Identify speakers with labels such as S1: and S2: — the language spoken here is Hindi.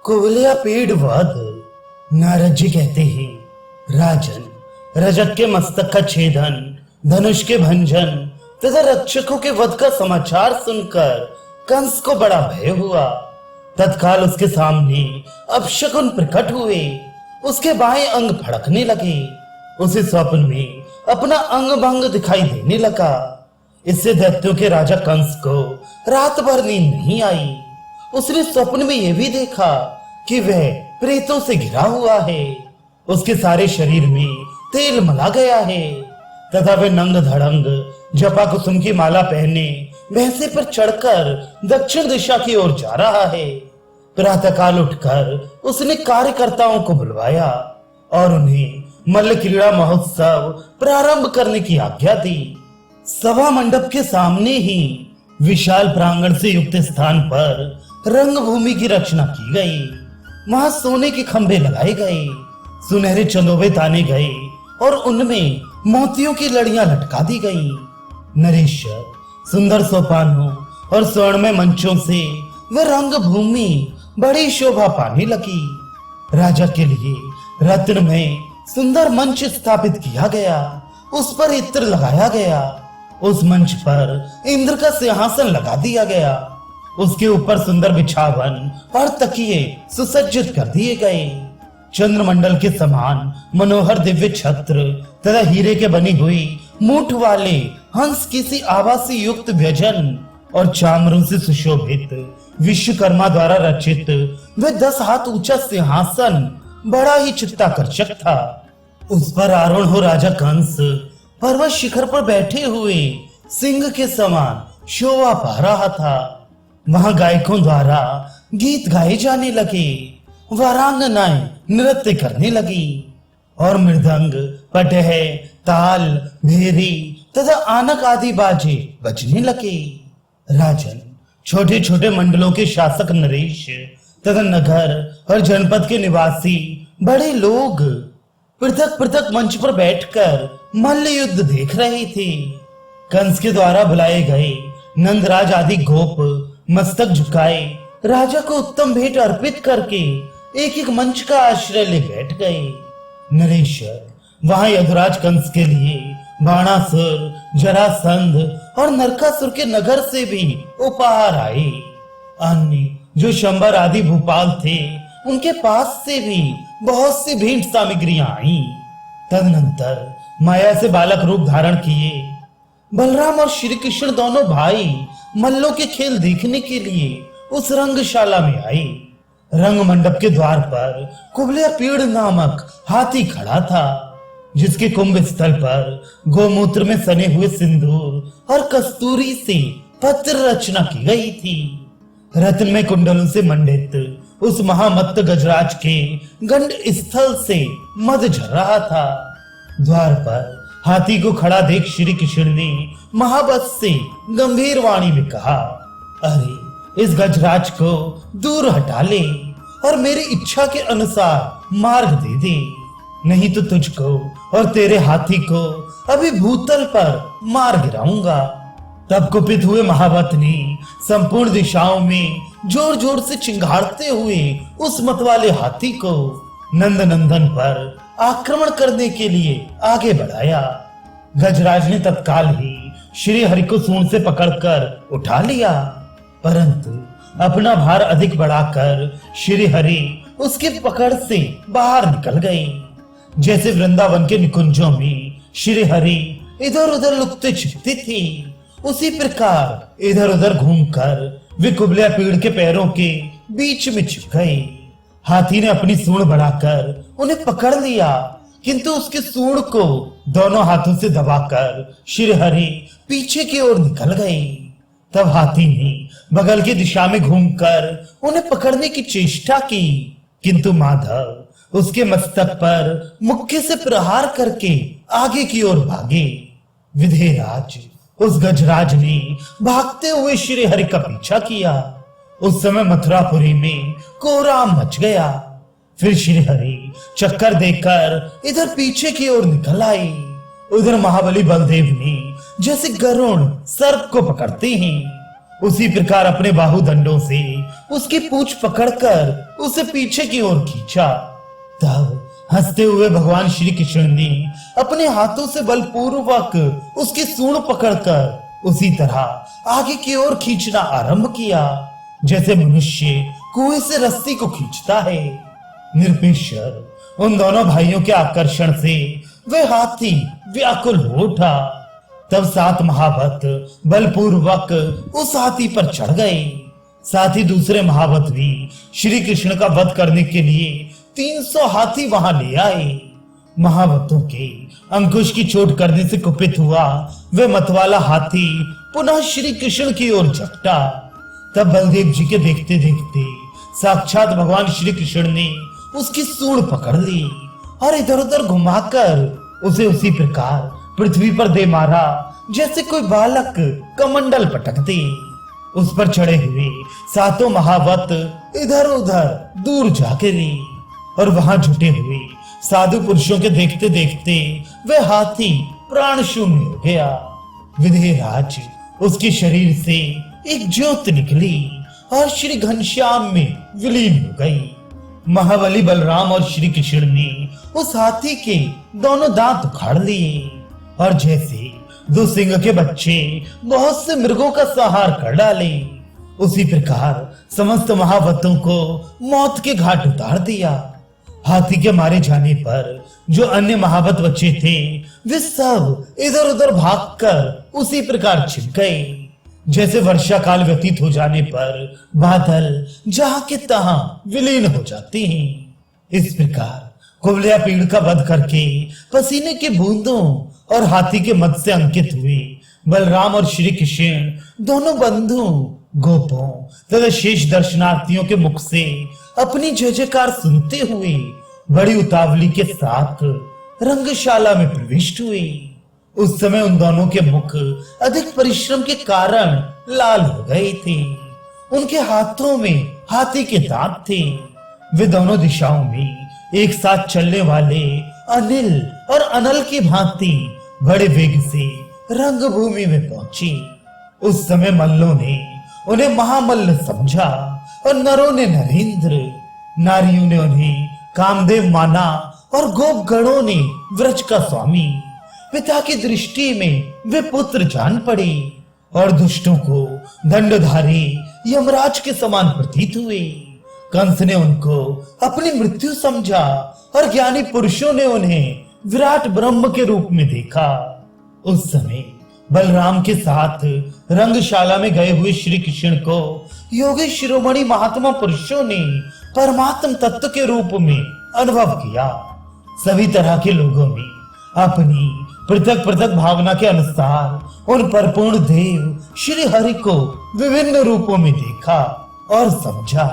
S1: कुवलिया पेड़ वध। नारद जी कहते हैं, राजन, रजत के मस्तक का छेदन, धनुष के भंजन तथा रक्षकों के वध का समाचार सुनकर कंस को बड़ा भय हुआ। तत्काल उसके सामने अपशकुन प्रकट हुए। उसके बाएं अंग फड़कने लगे। उसे स्वप्न में अपना अंग भंग दिखाई देने लगा। इससे दैत्यों के राजा कंस को रात भर नींद नहीं आई। उसने स्वप्न में यह भी देखा कि वह प्रेतों से घिरा हुआ है। उसके सारे शरीर में तेल मला गया है तथा वह नंग धड़ंग जपा कुसुम की माला पहने भैंसे पर चढ़कर दक्षिण दिशा की ओर जा रहा है। प्रातःकाल उठकर उसने कार्यकर्ताओं को बुलवाया और उन्हें मल्ल क्रीड़ा महोत्सव प्रारंभ करने की आज्ञा दी। सभा मंडप के सामने ही विशाल प्रांगण से युक्त स्थान पर रंगभूमि की रचना की गई। वहां सोने के खंभे लगाए गए, सुनहरे चंदोबे ताने गए और उनमें मोतियों की लड़ियां लटका दी गई। नरेश्वर सुंदर सोपानों और स्वर्णमय मंचों से वह रंगभूमि बड़ी शोभा पाने लगी। राजा के लिए रत्न में सुंदर मंच स्थापित किया गया। उस पर इत्र लगाया गया। उस मंच पर इंद्र का सिंहासन लगा दिया गया। उसके ऊपर सुंदर बिछावन और तकिए सुसज्जित कर दिए गए। चंद्रमंडल के समान मनोहर दिव्य छत्र तथा हीरे के बनी हुई मूठ वाले हंस किसी आवासी युक्त व्यजन और चामरों से सुशोभित विश्वकर्मा द्वारा रचित वह 10 हाथ ऊंचा सिंहासन बड़ा ही चित्ताकर्षक था। उस पर आरूढ़ हो राजा कंस पर्वत शिखर पर बैठे हुए सिंह के समान शोभा पा रहा था। वहां गायकों द्वारा गीत गाए जाने लगे, वरांगनाएं नृत्य करने लगी और मृदंग, पटह, ताल, भेरी तथा आनक आदि बाजे बजने लगे। राजन, छोटे छोटे मंडलों के शासक नरेश तथा नगर और जनपद के निवासी बड़े लोग पृथक पृथक मंच पर बैठकर मल्ल युद्ध देख रहे थे। कंस के द्वारा बुलाए गए नंदराज आदि गोप मस्तक झुकाए राजा को उत्तम भेंट अर्पित करके एक एक मंच का आश्रय ले बैठ गए। नरेश्वर वहां यदुराज कंस के लिए बाणासुर, जरासंध और नरकासुर के नगर से भी उपहार आए। अन्य जो शंबर आदि भूपाल थे उनके पास से भी बहुत सी भेंट सामग्रियां आई। तदनंतर माया से बालक रूप धारण किए बलराम और श्री कृष्ण दोनों भाई मल्लों के खेल देखने के लिए उस रंगशाला में आए। रंग मंडप के द्वार पर कुवलिया पेड़ नामक हाथी खड़ा था, जिसके कुंभ स्थल पर गोमूत्र में सने हुए सिंदूर और कस्तूरी से पत्र रचना की गई थी। रत्न में कुंडलों से मंडित उस महामत्त गजराज के गंड स्थल से मद झर रहा था। द्वार पर हाथी को खड़ा देख श्री कृष्ण ने महाबत से गंभीर वाणी में कहा, अरे इस गजराज को दूर हटा ले और मेरी इच्छा के अनुसार मार्ग दे दे, नहीं तो तुझको और तेरे हाथी को अभी भूतल पर मार गिराऊंगा। तब कुपित हुए महाबत ने संपूर्ण दिशाओं में जोर जोर से चिंगारते हुए उस मतवाले हाथी को नंदनंदन पर आक्रमण करने के लिए आगे बढ़ाया। गजराज ने तत्काल ही श्री हरि को सूंड से पकड़कर उठा लिया, परंतु अपना भार अधिक बढ़ाकर श्री हरि उसके पकड़ से बाहर निकल गए। जैसे वृंदावन के निकुंजों में श्री हरि इधर उधर लुकते छिपते थे, उसी प्रकार इधर उधर घूमकर वे कुवलिया पेड़ के पैरों के बीच में छिप गए। हाथी ने अपनी सूंड बढ़ाकर उन्हें पकड़ लिया, किंतु उसके सूंड को दोनों हाथों से दबाकर श्री हरि पीछे की ओर निकल गए। तब हाथी ने बगल की दिशा में घूमकर उन्हें पकड़ने की चेष्टा की, किंतु माधव उसके मस्तक पर मुक्के से प्रहार करके आगे की ओर भागे। विधेयराज उस गजराज ने भागते हुए श्री हरि का पीछा किया। उस समय मथुरापुरी में कोहराम मच गया। फिर श्री हरि चक्कर देकर इधर पीछे की ओर निकल आए। उधर महाबली बलदेव ने जैसे गरुड़ सर्प को पकड़ते हैं उसी प्रकार अपने बाहुदंडों से उसकी पूंछ पकड़कर उसे पीछे की ओर खींचा। तब हंसते हुए भगवान श्री कृष्ण ने अपने हाथों से बलपूर्वक उसकी सूंड पकड़कर उसी तरह आगे की ओर खींचना आरंभ किया, जैसे मनुष्य कुएं से रस्सी को खींचता है। निरपेश्वर उन दोनों भाइयों के आकर्षण से वे हाथी व्याकुल हो उठा। तब 7 महावत बलपूर्वक उस हाथी पर चढ़ गए। साथ ही दूसरे महावत भी श्री कृष्ण का वध करने के लिए 300 हाथी वहां ले आए। महावतों के अंकुश की चोट करने से कुपित हुआ वे मतवाला हाथी पुनः श्री कृष्ण की ओर झपटा। तब बलदेव जी के देखते देखते साक्षात भगवान श्री कृष्ण ने उसकी सूंड पकड़ ली और इधर उधर घुमाकर उसे उसी प्रकार पृथ्वी पर दे मारा, जैसे कोई बालक कमंडल पटक दे। उस पर चढ़े हुए 7 महावत इधर उधर दूर जा गिरे और वहां जुटे हुए साधु पुरुषों के देखते देखते वे हाथी प्राण शून्य हो गया। विधेयराज उसके शरीर से एक ज्योत निकली और श्री घनश्याम में विलीन हो गई। महाबली बलराम और श्री कृष्ण ने उस हाथी के दोनों दांत उखाड़ लिए और जैसे 2 सिंह के बच्चे बहुत से मृगों का संहार कर डाले, उसी प्रकार समस्त महावतों को मौत के घाट उतार दिया। हाथी के मारे जाने पर जो अन्य महावत बच्चे थे वे सब इधर उधर भागकर उसी प्रकार छिप गए, जैसे वर्षा काल व्यतीत हो जाने पर बादल जहां के तहां विलीन हो जाते हैं। इस प्रकार कुबलिया पीड़ का वध करके पसीने के बूंदों और हाथी के मद से अंकित हुए बलराम और श्री कृष्ण दोनों बंधुओं, गोपों तथा शेष दर्शनार्थियों के मुख से अपनी जय जयकार सुनते हुए बड़ी उतावली के साथ रंगशाला में प्रविष्ट हुए। उस समय उन दोनों के मुख अधिक परिश्रम के कारण लाल हो गए थे। उनके हाथों में हाथी के दांत थे। वे दोनों दिशाओं में एक साथ चलने वाले अनिल और अनल की भांति बड़े वेग से रंगभूमि में पहुंचे। उस समय मल्लों ने उन्हें महामल्ल समझा और नरों ने नरेंद्र, नारियों ने उन्हें कामदेव माना और गोपगणों ने व्रज का स्वामी। पिता की दृष्टि में वे पुत्र जान पड़े और दुष्टों को दंडधारी यमराज के समान प्रतीत हुए। कंस ने उनको अपनी मृत्यु समझा और ज्ञानी पुरुषों ने उन्हें विराट ब्रह्म के रूप में देखा। उस समय बलराम के साथ रंगशाला में गए हुए श्री कृष्ण को योगी शिरोमणि महात्मा पुरुषों ने परमात्म तत्व के रूप में अनुभव किया। सभी तरह के लोगों ने अपनी पृथक पृथक भावना के अनुसार उन परिपूर्ण देव श्री हरि को विभिन्न रूपों में देखा और समझा।